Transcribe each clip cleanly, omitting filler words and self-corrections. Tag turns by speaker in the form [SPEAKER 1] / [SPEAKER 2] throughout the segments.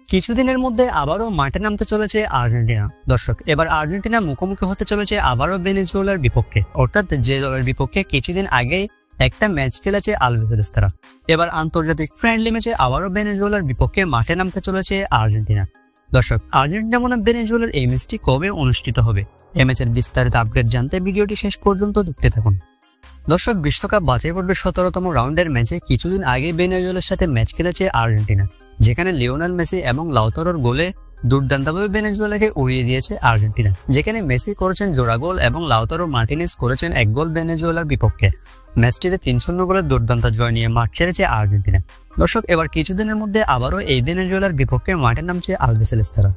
[SPEAKER 1] কিছুদিনের মধ্যে আবারও মাঠে নামতে চলেছে আর্জেন্টিনা। দর্শক, এবার আর্জেন্টিনা মুখোমুখি হতে চলেছে আবারও ভেনেজুয়েলার বিপক্ষে, অর্থাৎ যে দলের বিপক্ষে কিছুদিন আগেই একটা ম্যাচ খেলেছে আলবিসেলেস্তারা। এবার আন্তর্জাতিক ফ্রেন্ডলি ম্যাচে আবারও ভেনেজুয়েলার বিপক্ষে মাঠে নামতে চলেছে আর্জেন্টিনা। দর্শক, আর্জেন্টিনা বনাম ভেনেজুয়েলার এই ম্যাচটি কবে অনুষ্ঠিত হবে, এই ম্যাচের বিস্তারিত আপডেট জানতে ভিডিওটি শেষ পর্যন্ত দেখতে থাকুন। দর্শক, বিশ্বকাপ বাছাই পর্বের 17তম রাউন্ডের ম্যাচে কিছুদিন আগে ভেনেজুয়েলার সাথে ম্যাচ খেলেছে আর্জেন্টিনা, যেখানে লিওনেল মেসি এবং লাউতারোর গোলে দুর্দান্তভাবে ভেনেজুয়েলাকে উড়িয়ে দিয়েছে আর্জেন্টিনা। যেখানে মেসি করেছেন জোড়া গোল এবং লাউতারো মার্টিনেজ করেছেন এক গোল ভেনেজুয়েলার বিপক্ষে। ম্যাচটিতে 3-0 গোলের দুর্দান্ত জয় নিয়ে মাঠ ছেড়েছে আর্জেন্টিনা। দর্শক, এবার কিছুদিনের মধ্যে আবারও এই ভেনেজুয়েলার বিপক্ষে মাঠে নামছে আলবিসেলেস্তারা।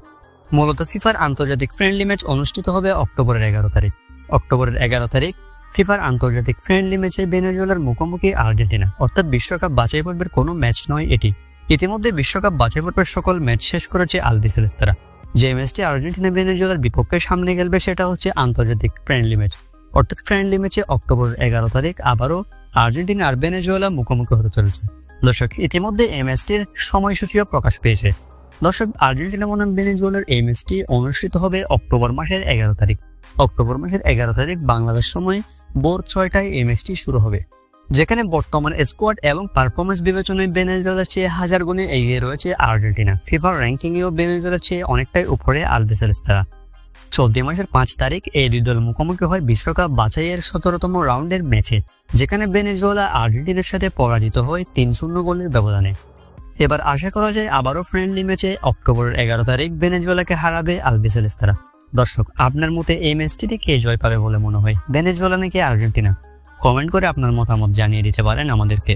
[SPEAKER 1] মূলত ফিফার আন্তর্জাতিক ফ্রেন্ডলি ম্যাচ অনুষ্ঠিত হবে অক্টোবরের 11 তারিখ। অক্টোবরের 11 তারিখ ফিফার আন্তর্জাতিক ফ্রেন্ডলি ম্যাচে ভেনেজুয়েলার মুখোমুখি আর্জেন্টিনা, অর্থাৎ বিশ্বকাপ বাছাই পর্বের কোনো ম্যাচ নয় এটি। ইতিমধ্যে বিশ্বকাপ বাছাই পর্বের সকল ম্যাচ শেষ করেছে আলবিসেলেস্তারা। যে ম্যাচটি আর্জেন্টিনা ভেনেজুয়েলার বিপক্ষে সামনে খেলবে সেটা হচ্ছে আন্তর্জাতিক ফ্রেন্ডলি ম্যাচ, অর্থাৎ ফ্রেন্ডলি ম্যাচে অক্টোবরের 11 তারিখ আবারও আর্জেন্টিনা আর ভেনেজুয়েলা মুখোমুখি হতে চলেছে। দর্শক, ইতিমধ্যে এই ম্যাচটির সময়সূচিও প্রকাশ পেয়েছে। দর্শক, আর্জেন্টিনা বনাম ভেনেজুয়েলার এই ম্যাচটি অনুষ্ঠিত হবে অক্টোবর মাসের 11 তারিখ। অক্টোবর মাসের 11 তারিখ বাংলাদেশ সময় ভোর 6টায় এই ম্যাচটি শুরু হবে, যেখানে বর্তমান স্কোয়াড এবং পারফরমেন্স বিবেচনায় ভেনেজুয়েলার চেয়ে 1000 গুণে এগিয়ে রয়েছে আর্জেন্টিনা। ফিফার র্যাঙ্কিংয়েও ভেনেজুয়েলার চেয়ে অনেকটাই উপরে আলবিসেলেস্তারা। চলতি মাসের 5 তারিখ এই দুই দল মুখোমুখি হয় বিশ্বকাপ বাছাইয়ের 17তম রাউন্ডের ম্যাচে, যেখানে ভেনেজুয়েলা আর্জেন্টিনার সাথে পরাজিত হয় 3-0 গোলের ব্যবধানে। এবার আশা করা যায় আবারও ফ্রেন্ডলি ম্যাচে অক্টোবরের 11 তারিখ ভেনেজুয়েলাকে হারাবে আলবিসেলেস্তারা। দর্শক, আপনার মতে এই ম্যাচটিতে কে জয় পাবে বলে মনে হয়, ভেনেজুয়েলা নাকি আর্জেন্টিনা? কমেন্ট করে আপনার মতামত জানিয়ে দিতে পারেন আমাদেরকে।